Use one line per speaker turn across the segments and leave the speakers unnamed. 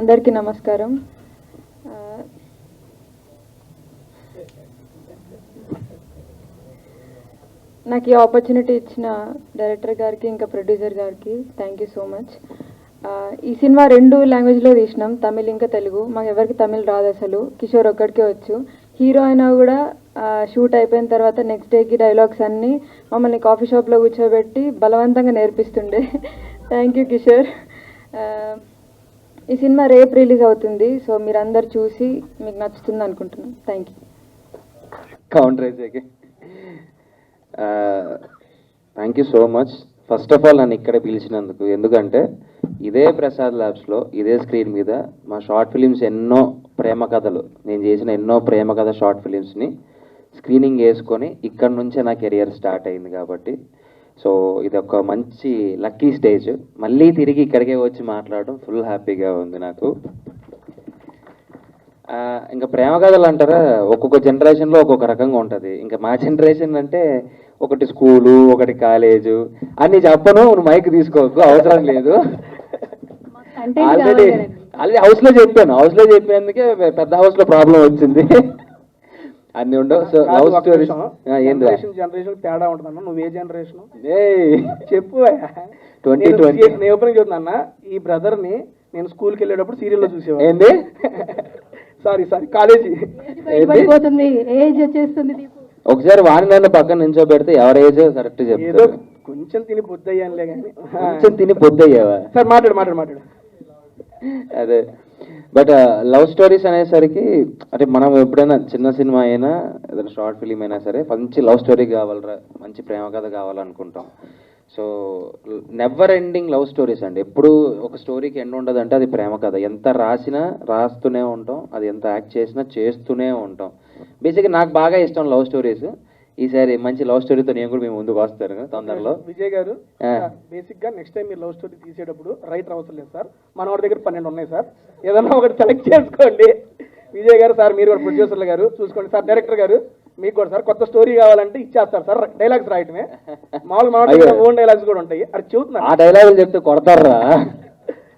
అందరికీ నమస్కారం. నాకు ఈ ఆపర్చునిటీ ఇచ్చిన డైరెక్టర్ గారికి ఇంకా ప్రొడ్యూసర్ గారికి థ్యాంక్ యూ సో మచ్. ఈ సినిమా 2 లాంగ్వేజ్లో తీసినాం, తమిళ్ ఇంకా తెలుగు. మాకు ఎవరికి తమిళ్ రాదు అసలు, కిషోర్ ఒక్కడికే వచ్చు. హీరో అయినా కూడా షూట్ అయిపోయిన తర్వాత నెక్స్ట్ డేకి డైలాగ్స్ అన్నీ మమ్మల్ని కాఫీ షాప్లో కూర్చోబెట్టి బలవంతంగా నేర్పిస్తుండే. Thank you Kishore. ఈ సినిమా రేపు రిలీజ్ అవుతుంది, సో మీరందరు చూసి మీకు నచ్చుతుంది అనుకుంటున్నాను. Thank you.
Thank you so much. First of all నన్ను ఇక్కడ పిలిచినందుకు, ఎందుకంటే ఇదే ప్రసాద్ ల్యాబ్స్లో ఇదే స్క్రీన్ మీద మా షార్ట్ ఫిలిమ్స్ ఎన్నో ప్రేమ కథలు, నేను చేసిన ఎన్నో ప్రేమ కథ షార్ట్ ఫిలిమ్స్ని స్క్రీనింగ్ వేసుకొని ఇక్కడ నుంచే నా కెరియర్ స్టార్ట్ అయింది. కాబట్టి సో ఇది ఒక మంచి లక్కీ స్టేజ్. మళ్ళీ తిరిగి ఇక్కడికే వచ్చి మాట్లాడడం ఫుల్ హ్యాపీగా ఉంది నాకు. ఇంకా ప్రేమ కథలు అంటారా, ఒక్కొక్క జనరేషన్లో ఒక్కొక్క రకంగా ఉంటుంది. ఇంకా మా జనరేషన్ అంటే ఒకటి స్కూలు, ఒకటి కాలేజు అన్నీ చెప్పను, మైక్ తీసుకోవద్దు, అవసరం లేదు. ఆల్రెడీ హౌస్లో చెప్పేందుకే పెద్ద హౌస్లో ప్రాబ్లం వచ్చింది. అన్ని ఉండవు. సో లవ్ స్టోరీస్
జనరేషన్ తేడా ఉంటుందన్న. నువ్వు ఏ జనరేషన్ చెప్పు.
2020
నేను ఓపెనింగ్ చెప్తున్నా, ఈ బ్రదర్ ని నేను స్కూల్కి వెళ్ళేటప్పుడు సీరియల్లో చూసేవాడు.
ఏంది?
సారీ కాలేజీ
ఏజ్ వచ్చేస్తుంది.
ఒకసారి వాణి నన్ను పక్కన నించోబెడితే ఎవరి ఏజ్ కరెక్ట్ చెప్తారు.
కొంచెం తిని పొద్దయ్యానులే కానీ.
కొంచెం తిని పొద్దయ్యావా?
సార్ మాట్లాడు.
అదే, బట్ లవ్ స్టోరీస్ అనేసరికి అంటే మనం ఎప్పుడైనా చిన్న సినిమా అయినా ఏదైనా షార్ట్ ఫిలిం అయినా సరే మంచి లవ్ స్టోరీ కావాలరా, మంచి ప్రేమ కథ కావాలనుకుంటాం. So never ending love stories అండి. ఎప్పుడు ఒక స్టోరీకి ఎండ్ ఉండదు అంటే అది ప్రేమ కథ. ఎంత రాసినా రాస్తూనే ఉంటాం, అది ఎంత యాక్ట్ చేసినా చేస్తూనే ఉంటాం. బేసిక్గా నాకు బాగా ఇష్టం లవ్ స్టోరీస్. ఈసారి మంచి లవ్ స్టోరీతో నేను కూడా మేము ముందుకు వస్తారు తొందరలో.
విజయ్ గారు, బేసిక్ గా నెక్స్ట్ టైం మీరు లవ్ స్టోరీ తీసేటప్పుడు రైటర్ అవసరం లేదు సార్, మన వాడి దగ్గర 12 ఉన్నాయి సార్, ఏదన్నా ఒకటి సెలెక్ట్ చేసుకోండి. విజయ్ గారు సార్, మీరు కూడా ప్రొడ్యూసర్లు గారు చూసుకోండి సార్. డైరెక్టర్ గారు మీకు కూడా సార్ కొత్త స్టోరీ కావాలంటే ఇచ్చేస్తారు సార్. డైలాగ్స్ రాయటమే మామూలు ఓన్ డైలాగ్స్ కూడా ఉంటాయి. అది చెబుతున్నారు,
ఆ డైలాగులు చెప్తే కొడతారా.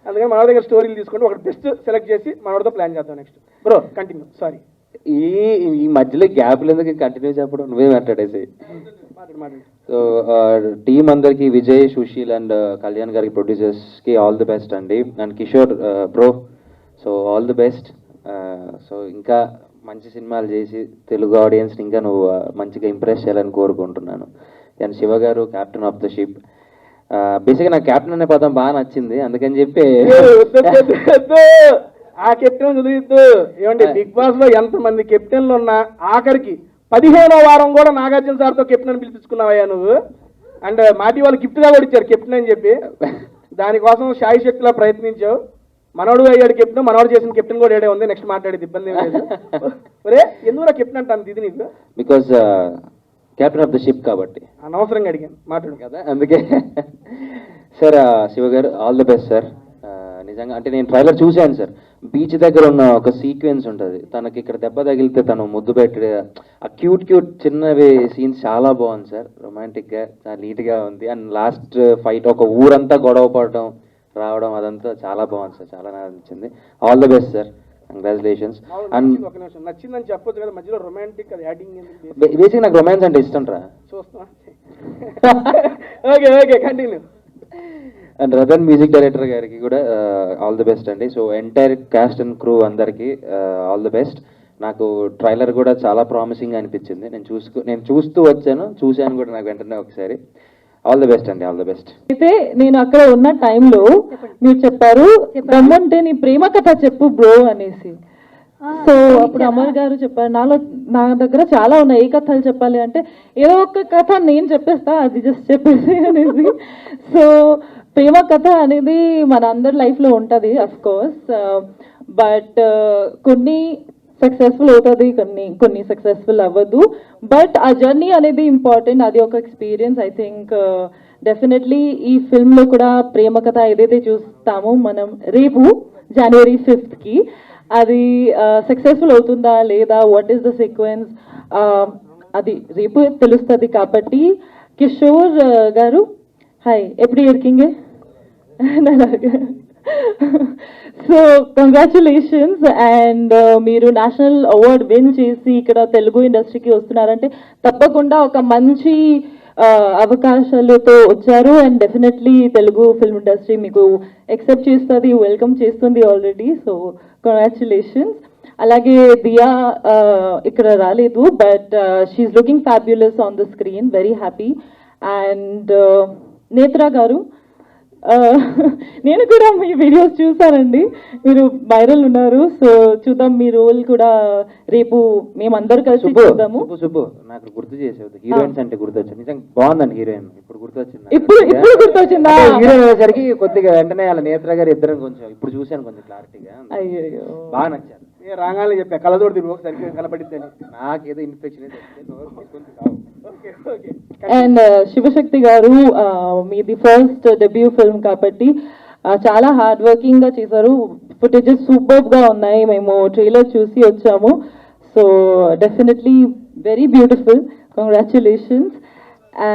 అందుకని మన దగ్గర స్టోరీలు తీసుకుంటే ఒకటి బెస్ట్ సెలెక్ట్ చేసి మనోడితో ప్లాన్ చేద్దాం. Next bro continue. సారీ,
ఈ మధ్యలో గ్యాప్లు ఎందుకు కంటిన్యూ చెప్పడం, నువ్వే మాట్లాడేసి. సో టీం అందరికి, విజయ్, సుశీల్ అండ్ కళ్యాణ్ గారికి, ప్రొడ్యూసర్స్కి ఆల్ ది బెస్ట్ అండి. And Kishore bro, so all the best. So ఇంకా మంచి సినిమాలు చేసి తెలుగు ఆడియన్స్ని ఇంకా నువ్వు మంచిగా ఇంప్రెస్ చేయాలని కోరుకుంటున్నాను. అండ్ శివ గారు, క్యాప్టెన్ ఆఫ్ ద షిప్. బేసిక్గా నాకు క్యాప్టెన్ అనే పదం బాగా నచ్చింది, అందుకని చెప్పి
ఆ కెప్టెన్ చదివిద్దు. ఏమంటే బిగ్ బాస్ లో ఎంత మంది కెప్టెన్లు ఉన్నా ఆఖరికి 15వ వారం కూడా నాగార్జున సార్తో కెప్టెన్ పిలిపించుకున్నావయ్యా నువ్వు. అండ్ మాటి వాళ్ళు గిఫ్ట్ గా కూడా ఇచ్చారు కెప్టెన్ అని చెప్పి. దానికోసం శాయి శక్తిలా ప్రయత్నించావు. మనోడు అయ్యాడు కెప్టెన్, మనోడు చేసిన కెప్టెన్ కూడా ఏడే ఉంది. నెక్స్ట్ మాట్లాడేది ఇబ్బంది ఏం లేదు. ఒరే ఎందుకు కెప్టెన్ అంటాను ఇది నీకు?
Because captain of the ship కాబట్టి
అనవసరంగా అడిగాను, మాట్లాడు
కదా అందుకే. సార్ శివ గారు ఆల్ ది బెస్ట్ సార్. నిజంగా అంటే నేను ట్రైలర్ చూశాను సార్. బీచ్ దగ్గర ఉన్న ఒక సీక్వెన్స్ ఉంటుంది, తనకి ఇక్కడ దెబ్బ తగిలితే తను ముద్దు పెట్టి ఆ క్యూట్ చిన్నవి సీన్స్ చాలా బాగుంది సార్. రొమాంటిక్గా చాలా నీట్గా ఉంది. అండ్ లాస్ట్ ఫైట్ ఒక ఊరంతా గొడవ పడడం రావడం అదంతా చాలా బాగుంది సార్, చాలా నచ్చింది. All the best sir, congratulations. And
నచ్చిందని చెప్పొచ్చు కదా, మధ్యలో రొమాంటిక్ అది యాడింగ్.
బేసిక్ నాకు రొమాన్స్ అంటే ఇష్టం రా.
చూస్తా. Okay continue.
And Ratan music director గారికి కూడా ఆల్ ది బెస్ట్ అండి. So entire cast and crew అందరికీ ఆల్ ది బెస్ట్. నాకు ట్రైలర్ కూడా చాలా ప్రామిసింగ్ అనిపించింది. నేను చూస్తూ చూశాను కూడా నాకు వెంటనే ఒకసారి. ఆల్ ది బెస్ట్ అండి, ఆల్ ది బెస్ట్.
అయితే నేను అక్కడ ఉన్న టైంలో మీరు చెప్పారు రమ్మంటే నీ ప్రేమ కథ చెప్పు బ్రో అనేసి. సో అప్పుడు అమర్ గారు చెప్పారు, నా దగ్గర చాలా ఉన్నాయి, ఏ కథలు చెప్పాలి అంటే ఏదో ఒక కథ నేను చెప్పేస్తా, అది జస్ట్ చెప్పేసి అనేసి. సో ప్రేమ కథ అనేది మన అందరి లైఫ్లో ఉంటుంది అఫ్ కోర్స్, బట్ కొన్ని సక్సెస్ఫుల్ అవుతుంది, కొన్ని సక్సెస్ఫుల్ అవ్వదు. బట్ ఆ జర్నీ అనేది ఇంపార్టెంట్, అది ఒక ఎక్స్పీరియన్స్. ఐ థింక్ డెఫినెట్లీ ఈ ఫిల్మ్లో కూడా ప్రేమ కథ ఏదైతే చూస్తామో మనం రేపు January 5th అది సక్సెస్ఫుల్ అవుతుందా లేదా, వాట్ ఈస్ ద సీక్వెన్స్, అది రేపు తెలుస్తుంది. కాబట్టి కిషోర్ గారు హాయ్, ఎప్పుడు இருக்கீங்க? So congratulations. అండ్ మీరు నేషనల్ అవార్డ్ విన్ చేసి ఇక్కడ తెలుగు ఇండస్ట్రీకి వస్తున్నారంటే తప్పకుండా ఒక మంచి అవకాశాలతో వచ్చారు. And definitely Telugu film industry మీకు ఎక్సెప్ట్ చేస్తుంది, వెల్కమ్ చేస్తుంది ఆల్రెడీ. So congratulations. అలాగే దియా ఇక్కడ రాలేదు, but she's looking fabulous on the screen, very happy. And Netra garu, నేను కూడా మీ వీడియోస్ చూసానండి, మీరు వైరల్ ఉన్నారు. సో చూద్దాం మీ రోల్ కూడా రేపు మేమందరూ కలిసి చూద్దాము.
సుబ్బు నాకు గుర్తు చేసేది, హీరోయిన్స్ అంటే గుర్తొచ్చింది. నిజంగా బాగుందండి హీరోయిన్, ఇప్పుడు గుర్తొచ్చింది.
ఇప్పుడు గుర్తొచ్చిందా?
హీరోయిన్ అయ్యేసరికి కొద్దిగా వెంటనే వాళ్ళ నేత్ర గారు ఇద్దరం కొంచెం ఇప్పుడు చూశాను కొంచెం క్లారిటీగా,
అయ్యో
బాగా నచ్చారు.
రాగానే చెప్పా కళ్ళతోటి తిరుగు సరిగ్గా కనపడిద్దని.
నాకేదో ఇన్ఫెక్షన్
అండ్ శివశక్తి గారు, మీది ఫస్ట్ డెబ్యూ ఫిల్మ్ కాబట్టి చాలా హార్డ్ వర్కింగ్ గా చేశారు. ఫుటేజెస్ సూపర్ గా ఉన్నాయి, మేము ట్రైలర్ చూసి వచ్చాము. So definitely very beautiful, congratulations.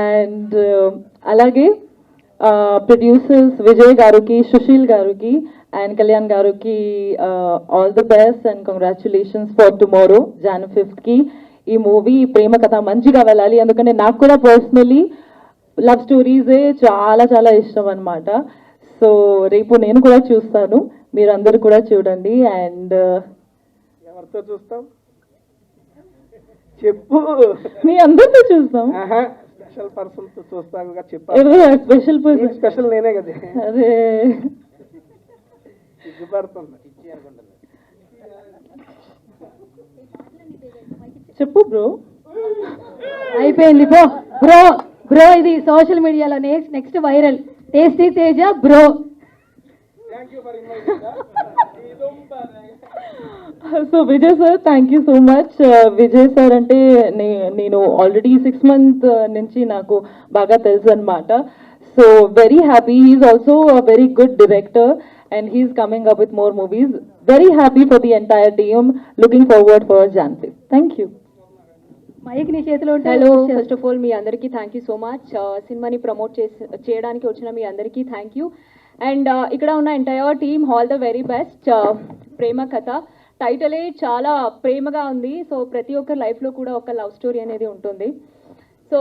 And అలాగే ప్రొడ్యూసర్స్ విజయ్ గారికి, సుశీల్ గారికి అండ్ కళ్యాణ్ గారికి all the best and congratulations for tomorrow Jan 5th కి. ఈ మూవీ ప్రేమ కథ మంచిగా వెళ్ళాలి, ఎందుకంటే నాకు కూడా పర్సనలీ లవ్ స్టోరీసే చాలా చాలా ఇష్టం అనమాట. సో రేపు నేను కూడా చూస్తాను, మీరందరూ కూడా చూడండి. అండ్
ఎవరితో చూస్తాం చెప్పు?
మీ అందరితో చూస్తాం.
స్పెషల్ పర్సన్ తో చూస్తాను చెప్పాను.
Special person?
స్పెషల్ నేనే కదా.
అరే
సిగ్గుపడుతుంది.
చెప్పు బ్రో.
అయిపోయింది బ్రో. బ్రో బ్రో ఇది సోషల్ మీడియాలో next viral tasty Teja bro.
So Vijay sir, thank you so much. Vijay sir అంటే నేను ఆల్రెడీ 6 months నుంచి నాకు బాగా తెలుసు అనమాట. So very happy. He's also a very good director and he's coming up with more movies. Very happy for the entire team. Looking forward for Jan 5th. Thank you.
Mike నీ చేతిలో ఉంటే.
Hello, first of all మీ అందరికీ thank you so much. సినిమాని promote చేయడానికి వచ్చిన మీ అందరికీ థ్యాంక్ యూ. అండ్ ఇక్కడ ఉన్న entire team all the very best. ప్రేమ కథ టైటిలే చాలా ప్రేమగా ఉంది. సో ప్రతి ఒక్కరి లైఫ్లో కూడా ఒక లవ్ స్టోరీ అనేది ఉంటుంది. సో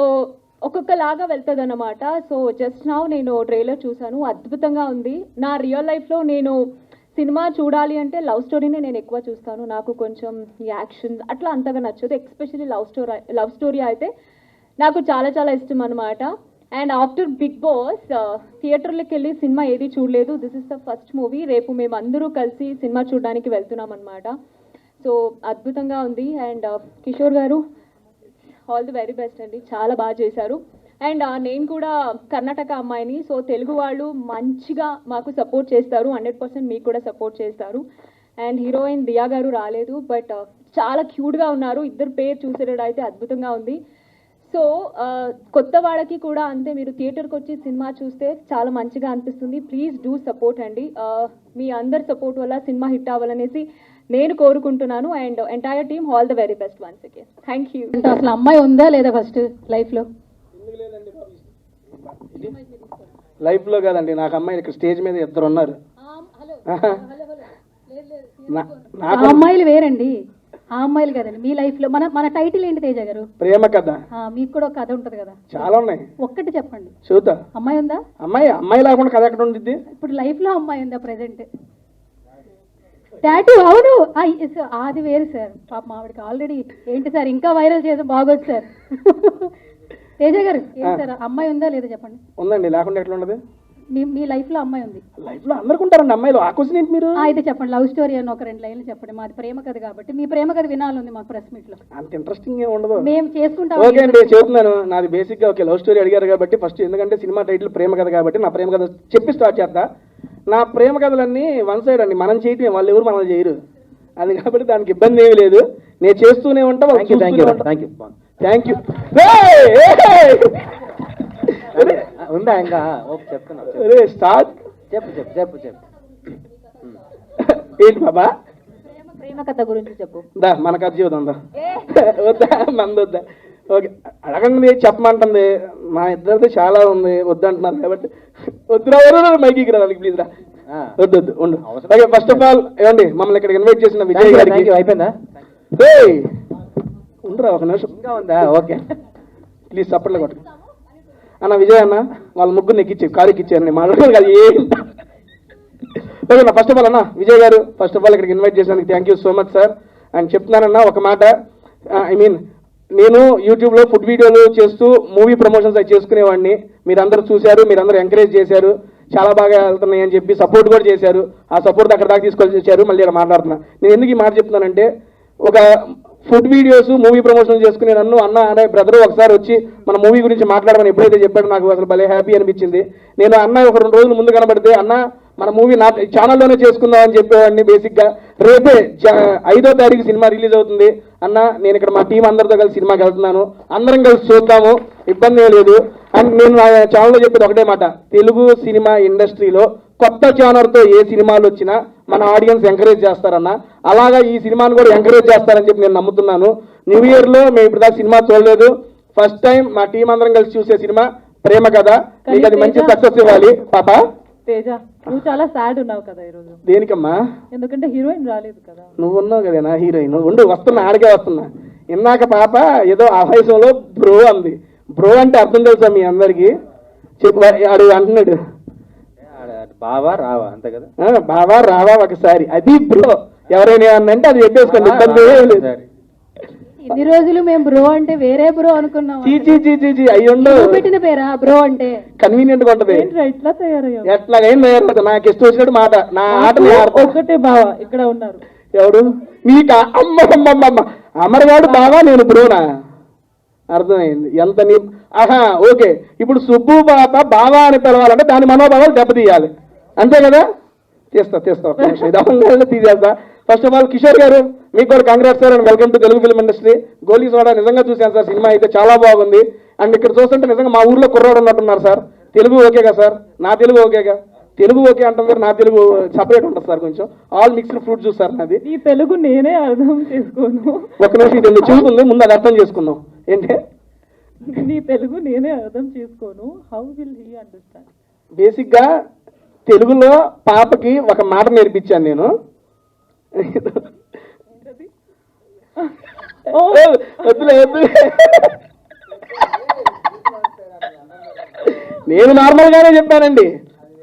ఒక్కొక్కలాగా వెళ్తుంది అన్నమాట. సో జస్ట్ నౌ నేను ట్రైలర్ చూసాను, అద్భుతంగా ఉంది. నా రియల్ లైఫ్లో నేను సినిమా చూడాలి అంటే లవ్ స్టోరీనే నేను ఎక్కువ చూస్తాను. నాకు కొంచెం యాక్షన్ అట్లా అంతగా నచ్చదు. ఎస్పెషల్లీ లవ్ స్టోరీ అయితే నాకు చాలా చాలా ఇష్టం అనమాట. అండ్ ఆఫ్టర్ బిగ్ బాస్ థియేటర్లకు వెళ్ళి సినిమా ఏది చూడలేదు. This is the first movie. రేపు మేము అందరూ కలిసి సినిమా చూడడానికి వెళ్తున్నాం అనమాట. సో అద్భుతంగా ఉంది. అండ్ కిషోర్ గారు ఆల్ ది వెరీ బెస్ట్ అండి, చాలా బాగా చేశారు. అండ్ నేను కూడా కర్ణాటక అమ్మాయిని. సో తెలుగు వాళ్ళు మంచిగా మాకు సపోర్ట్ చేస్తారు, 100% మీకు కూడా సపోర్ట్ చేస్తారు. అండ్ హీరోయిన్ దియా గారు రాలేదు, బట్ చాలా క్యూట్గా ఉన్నారు. ఇద్దరు పేరు చూసేటప్పుడు అయితే అద్భుతంగా ఉంది. సో కొత్త వాళ్ళకి కూడా అంతే, మీరు థియేటర్కి వచ్చి సినిమా చూస్తే చాలా మంచిగా అనిపిస్తుంది. ప్లీజ్ డూ సపోర్ట్ అండి. మీ అందరి సపోర్ట్ వల్ల సినిమా హిట్ అవ్వాలనేసి నేను కోరుకుంటున్నాను. And entire team all the very best once again. Thank you.
అసలు అమ్మాయి ఉందా లేదా ఫస్ట్ లైఫ్లో?
లైఫ్లో కాదండి, నాకు అమ్మాయి ఇక్కడ స్టేజ్ మీద ఇద్దరు ఉన్నారు.
ఆ అమ్మాయిలు వేరండి, ఆ అమ్మాయిలు కదండి మీ లైఫ్లో. మన టైటిల్ ఏంటి తేజ గారు?
ప్రేమ కథ.
మీకు కూడా ఒక కథ ఉంటుంది కదా?
చాలా ఉన్నాయి.
ఒక్కటి చెప్పండి.
చూద్దా.
అమ్మాయి ఉందా?
అమ్మాయి లేకుండా కథ ఎక్కడ ఉండిద్ది?
ఇప్పుడు లైఫ్లో అమ్మాయి ఉందా ప్రెసెంట్? టాటూ అవును, అది వేరు సార్. పాప ఆవిడకి ఆల్రెడీ ఏంటి సార్ ఇంకా వైరల్ చేసి బాగోదు సార్. తేజ గారు ఏంటి సార్, అమ్మాయి ఉందా లేదా చెప్పండి.
ఉందండి, లేకుండా ఎట్లా ఉండదు?
మీ లైఫ్లో అమ్మాయి ఉంది?
లైఫ్లో అందరికి ఉంటారండి అమ్మాయిలు. ఆ క్వశ్చన్ ఏంటి మీరు?
అయితే చెప్పండి, లవ్ స్టోరీ అని ఒక 2 లైన్లు చెప్పండి. మాది ప్రేమ కథ కాబట్టి మీ ప్రేమ కథ వినాలని మాకు ప్రెస్ మీట్లో.
అంత ఇంట్రెస్టింగ్ ఏమి ఉండదు.
మేము చేసుకుంటాం.
ఓకే అండి, చెబుతున్నాను. నాది బేసిక్గా ఓకే లవ్ స్టోరీ అడిగారు కాబట్టి ఫస్ట్, ఎందుకంటే సినిమా టైటిల్ ప్రేమ కథ కాబట్టి నా ప్రేమ కథ చెప్పి స్టార్ట్ చేస్తా. నా ప్రేమ కథలన్నీ వన్ సైడ్ అండి, మనం చేయటమే, వాళ్ళు ఎవరు మనల్ని చేయరు. అది కాబట్టి దానికి ఇబ్బంది ఏమీ లేదు. నేను చేస్తూనే ఉంటా. Thank you.
ఉందా ఇంకా చెప్తున్నా?
స్టార్ట్.
చెప్పు.
ఏంటి బాబా?
ప్రేమ కథ గురించి చెప్పు.
దా మన కథ జీవితం దా. వద్దా మంది వద్దా? ఓకే అడగండి, చెప్పమంటుంది. మా ఇద్దరిది చాలా ఉంది, వద్దంటున్నారు కాబట్టి వద్దురా మైకి రావాలి ప్లీజ్ రా. వద్దు వద్దు ఉండు. ఓకే, ఫస్ట్ ఆఫ్ ఆల్ ఏమండి మమ్మల్ని ఇక్కడ ఇన్వైట్ చేసిన విజయ్ గారికి
అయిపోయిందా?
ఏయ్, ఉండరా ఒక నిమిషం,
ఇంకా ఉందా? ఓకే.
ప్లీజ్ సప్పట్లో కొట్టు అన్న. విజయ్ అన్న వాళ్ళ ముగ్గురు ఎక్కిచ్చి కారు ఎక్కిచ్చారు, మాట్లాడలేదు కదా ఏం. ఓకే అన్న, ఫస్ట్ ఆఫ్ ఆల్ అన్న Vijay garu first of all ఇక్కడికి ఇన్వైట్ చేసినందుకు thank you so much sir. And చెప్తున్నానన్న ఒక మాట, ఐ మీన్ నేను యూట్యూబ్లో ఫుడ్ వీడియోలు చేస్తూ మూవీ ప్రమోషన్స్ అవి చేసుకునేవాడిని. మీరందరూ చూశారు, మీరందరూ ఎంకరేజ్ చేశారు, చాలా బాగా వెళ్తున్నాయి అని చెప్పి సపోర్ట్ కూడా చేశారు. ఆ సపోర్ట్ అక్కడ దాకా తీసుకొని వచ్చారు. మళ్ళీ ఇక్కడ మాట్లాడుతున్నా. నేను ఎందుకు ఈ మాట చెప్తున్నానంటే, ఒక ఫుడ్ వీడియోస్ మూవీ ప్రమోషన్ చేసుకునే నన్ను అన్న అనే బ్రదర్ ఒకసారి వచ్చి మన మూవీ గురించి మాట్లాడమని ఎప్పుడైతే చెప్పాడో నాకు అసలు భలే హ్యాపీ అనిపించింది. నేను అన్న ఒక 2 రోజులు ముందు కనబడితే అన్న మన మూవీ నా ఛానల్లోనే చేసుకుందాం అని చెప్పేవాడిని. బేసిక్గా రేపే 5వ తారీఖు సినిమా రిలీజ్ అవుతుంది అన్న, నేను ఇక్కడ మా టీం అందరితో కలిసి సినిమాకి వెళ్తున్నాను, అందరం కలిసి చూద్దాము, ఇబ్బంది ఏం లేదు. అండ్ నేను నా ఛానల్లో చెప్పేది ఒకటే మాట, తెలుగు సినిమా ఇండస్ట్రీలో కొత్త ఛానల్తో ఏ సినిమాలు వచ్చినా మన ఆడియన్స్ ఎంకరేజ్ చేస్తారన్న, అలాగా ఈ సినిమాను కూడా ఎంకరేజ్ చేస్తారని చెప్పి నేను నమ్ముతున్నాను. న్యూ ఇయర్లో మేము ఇప్పుడు దాకా సినిమా చూడలేదు, ఫస్ట్ టైం మా టీం అందరం కలిసి చూసే సినిమా ప్రేమ కథ. మీకు అది మంచి సక్సెస్ ఇవ్వాలి పాప.
తేజ, నువ్వు చాలా సాడ్ ఉన్నావు కదా ఈరోజు.
దేనికమ్మా?
ఎందుకంటే హీరోయిన్ రాలేదు కదా.
నువ్వు ఉన్నావు కదా నా హీరోయిన్. ఉండు వస్తున్నా, ఆడికే వస్తున్నా. ఇందాక పాప ఏదో ఆవేశంలో బ్రో అంది. బ్రో అంటే అర్థం తెలుసా మీ అందరికి? చెప్పు అడు అంటున్నాడు.
బావా రావా అంతే కదా?
బావా రావా ఒకసారి, అది బ్రో. ఎవరైనా అంటే అది చెప్పేసుకోండి, ఇబ్బంది ఏం లేదు.
ఇన్ని రోజులు మేము బ్రో అంటే వేరే బ్రో అనుకున్నాం.
చీ అయ్యుండు,
పెట్టిన పేరా బ్రో అంటే?
కన్వీనియంట్ గా ఉంటది.
ఏంట్రా ఇట్లా తయారయ్యావు?
ఎట్లాగైనా తయారవుతుంది, నాకు ఇష్టం వచ్చినట్టు మాట. నా ఆట
ఒక్కటే బావ ఇక్కడ ఉన్నారు.
ఎవడు మీకు? అమ్మ అమరగాడు బావా, నేను బ్రోనా? అర్థమైంది ఎంత నీ. ఆహా ఓకే, ఇప్పుడు సుబ్బు బాబా బావా అని పిలవాలంటే దాని మనోభావాలు దెబ్బతీయాలి, అంతే కదా? తీస్తా ఇది అవంగా తీసేస్తా. ఫస్ట్ ఆఫ్ ఆల్ కిషోర్ గారు మీకు కూడా congrats sir, and welcome to Telugu film industry. Goli soda నిజంగా చూశాను సార్, సినిమా అయితే చాలా బాగుంది. అండ్ ఇక్కడ చూస్తుంటే నిజంగా మా ఊర్లో కుర్రాడు ఉన్నట్టున్నారు సార్. తెలుగు ఓకేగా సార్? నా తెలుగు ఓకేగా? తెలుగు ఓకే అంటారు, నా తెలుగు సపరేట్ ఉంటుంది సార్, కొంచెం all mixed fruit juice sir నాది.
ఈ తెలుగు నేనే అర్థం చేసుకోను.
ఒక నిమిషం, ఇది చెబుతుంది, ముందు అది అర్థం చేసుకుందాం. ఏంటి
నీ తెలుగు నేనే అర్థం చేసుకోను, హౌ విల్ హీ అండర్స్టాండ్?
బేసిక్గా తెలుగులో పాపకి ఒక మాట నేర్పించాను నేను. వద్దులే నేను నార్మల్ గానే చెప్పానండి.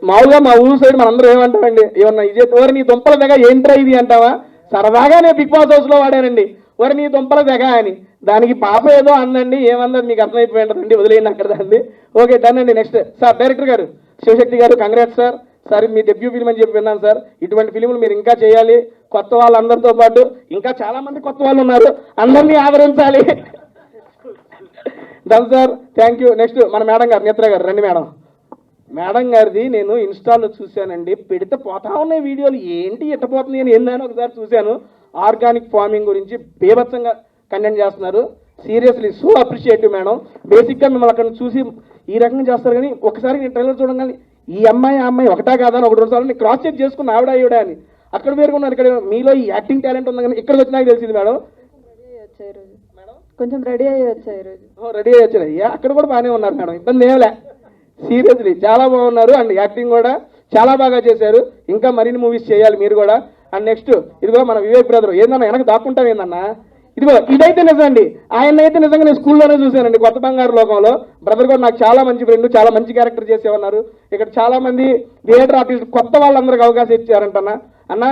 మామూలుగా మా ఊరు సైడ్ మనందరం ఏమంటామండి, ఏమన్నా ఇదే ఓరి నీ దుంపల తెగ ఏంట్రా ఇది అంటావా? సరదాగా నేను బిగ్ బాస్ హౌస్ లో వాడానండి, ఓరి నీ దుంపల తెగ అని. దానికి పాప ఏదో అందండి, ఏమందని మీకు అర్థమైపోయి ఉంటుందండి, వదిలేయండి అక్కడ దాన్ని. ఓకే డన్ అండి. నెక్స్ట్ సార్ డైరెక్టర్ గారు శివశక్తి గారు, కంగ్రాట్స్ సార్. సార్ మీ డెబ్యూ ఫిల్మ్ అని చెప్పి విన్నాను సార్. ఇటువంటి ఫిలింలు మీరు ఇంకా చేయాలి, కొత్త వాళ్ళందరితో పాటు ఇంకా చాలా మంది కొత్త వాళ్ళు ఉన్నారు, అందరినీ ఆదరించాలి. Done sir, thank you. Next మన మేడం గారు, నేత్ర గారు రండి. మేడం గారిది నేను ఇన్స్టాల్లో చూశానండి, పెడితే పోతా ఉన్నాయి వీడియోలు, ఏంటి ఎట్టపోతుంది అని ఏందని ఒకసారి చూశాను. ఆర్గానిక్ ఫార్మింగ్ గురించి బీభత్సంగా కంటెంట్ చేస్తున్నారు. Seriously so appreciative madam. బేసిక్గా మిమ్మల్ని అక్కడ చూసి ఈ రకంగా చేస్తారు, కానీ ఒకసారి నేను ట్రైలర్ చూడగానే ఈ అమ్మాయి ఆ అమ్మాయి ఒకటా కాదా అని 1-2 సార్లు నేను క్రాస్ చెక్ చేసుకున్న ఆవిడ అని. అక్కడ వేరుకున్నారు, ఇక్కడ మీలో ఈ యాక్టింగ్ టాలెంట్ ఉంది, కానీ ఇక్కడికి వచ్చినాక తెలిసింది మేడం.
కొంచెం రెడీ అయ్యి వచ్చాయి ఈరోజు.
రెడీ అయ్యి వచ్చారు, అక్కడ కూడా బాగానే ఉన్నారు మేడం, ఇబ్బంది ఏమలే. సీరియస్లీ చాలా బాగున్నారు, అండ్ యాక్టింగ్ కూడా చాలా బాగా చేశారు. ఇంకా మరిన్ని మూవీస్ చేయాలి మీరు కూడా. అండ్ నెక్స్ట్ ఇదిగో మన వివేక్ బ్రదర్, ఏందన్నా వెనక దాక్కుంటాం ఏందన్నా? ఇదిగో ఇదైతే నిజం అండి, ఆయన అయితే నిజంగా నేను స్కూల్లోనే చూశానండి, కొత్త బంగారు లోకంలో. బ్రదర్ కూడా నాకు చాలా మంచి ఫ్రెండ్, చాలా మంచి క్యారెక్టర్ చేసేవన్నారు. ఇక్కడ చాలా మంది థియేటర్ ఆర్టిస్ట్ కొత్త వాళ్ళందరికీ అవకాశం ఇచ్చారంటన్నా. అన్న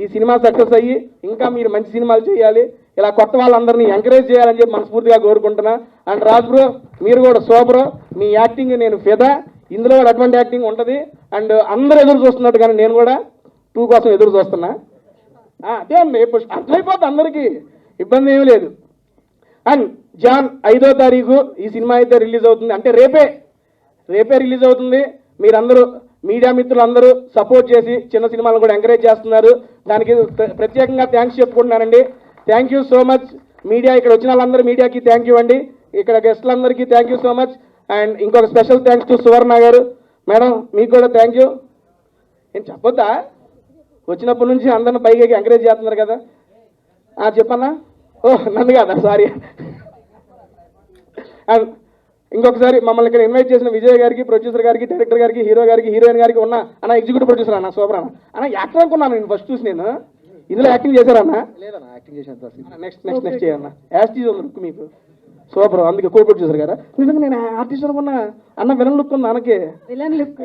ఈ సినిమా సక్సెస్ అయ్యి ఇంకా మీరు మంచి సినిమాలు చేయాలి, ఇలా కొత్త వాళ్ళందరినీ ఎంకరేజ్ చేయాలని చెప్పి మనస్ఫూర్తిగా కోరుకుంటున్నా. అండ్ రాజ్ బ్రో మీరు కూడా సూపర్, మీ యాక్టింగ్ నేను ఫిదా, ఇందులో కూడా అటువంటి యాక్టింగ్ ఉంటుంది. అండ్ అందరూ ఎదురు చూస్తున్నట్టు కానీ నేను కూడా 2 కోసం ఎదురు చూస్తున్నా. అదే అండి, అర్థమైపోతుంది అందరికీ, ఇబ్బంది ఏమీ లేదు. అండ్ జాన్ 5వ తారీఖు ఈ సినిమా అయితే రిలీజ్ అవుతుంది, అంటే రేపే రిలీజ్ అవుతుంది. మీరందరూ మీడియా మిత్రులందరూ సపోర్ట్ చేసి చిన్న సినిమాలను కూడా ఎంకరేజ్ చేస్తున్నారు, దానికి ప్రత్యేకంగా థ్యాంక్స్ చెప్పుకుంటున్నానండి. Thank you so much media, ఇక్కడ వచ్చిన వాళ్ళందరూ మీడియాకి థ్యాంక్ యూ అండి, ఇక్కడ గెస్టులందరికీ thank you so much. And ఇంకొక special thanks to Suvarna garu madam, మీకు కూడా థ్యాంక్ యూ. ఏం చెప్పొద్దా? వచ్చినప్పటి నుంచి అందరిని పైకి ఎంకరేజ్ చేస్తున్నారు కదా. చెప్పన్నా? ఓ నన్ను కాదా, సారీ. అండ్ ఇంకొకసారి మమ్మల్ని ఇక్కడ ఇన్వైట్ చేసిన విజయ్ గారికి, ప్రొడ్యూసర్ గారికి, డైరెక్టర్ గారికి, హీరో గారికి, హీరోయిన్ గారికి ఉన్న అన్న ఎగ్జిక్యూటివ్ ప్రొడ్యూసర్ అన్న సూపర్ అన్న యాక్టర్ అనుకున్నాను నేను ఫస్ట్ చూసి. నేను ఇందులో యాక్టింగ్ చేశారన్న?
లేదన్నా యాక్టింగ్ చేసిన
నెక్స్ట్ చేయన్న. యాస్టీజ్ ఉంది లుక్ మీకు సూపర్, అందుకే కో ప్రొడ్యూసర్ గారా? నిజంగా నేను ఆర్టిస్ట్ అనుకున్నా. అన్న విలన్ లుక్ ఉంది అన్నకి.
Villain look.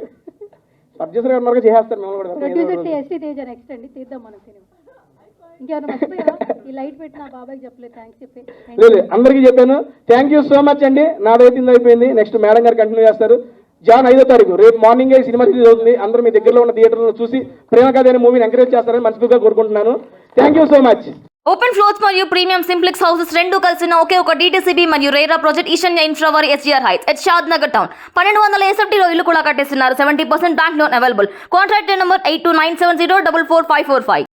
ప్రొడ్యూసర్ గారు ఉన్నారు చేస్తారు మిమ్మల్ని కూడా.
ప్రొడ్యూసర్ ఎస్టీ తేజ నెక్స్ట్ అండి, తీద్దాం మన సినిమా. ఇంకెవరు మర్చిపోయారా? ఈ లైట్ పెట్టిన బాబాయ్కి చెప్పలేదు, థ్యాంక్స్ చెప్పి.
లేదు అందరికీ చెప్పాను. థ్యాంక్ యూ సో మచ్ అండి. నాదైతే ఇంత అయిపోయింది. నెక్స్ట్ మేడం గారు కంటిన్యూ చేస్తారు. జాన్ 5వ తారీఖు రేపు మార్నింగే ఈ సినిమా రిలీజ్ అవుతుంది. అందరూ మీ దగ్గరలో ఉన్న థియేటర్లో చూసి ప్రేమ కథ అనే మూవీని ఎంకరేజ్ చేస్తారని మనస్ఫూర్తిగా కోరుకుంటున్నాను. Thank you so much.
Open floors మరియు ప్రీమియం సింప్లెక్స్ హౌసెస్ రెండు కలిసిన ఒకే ఒక DTCP మరియు రేరా ప్రాజెక్ట్ ఈశాన్య ఇన్ఫ్రా వారి SGR heights at Shad Nagar town 1200 ఇల్లు కూడా కట్టేస్తున్నారు. 70% bank loan available. Contract number 8297044545.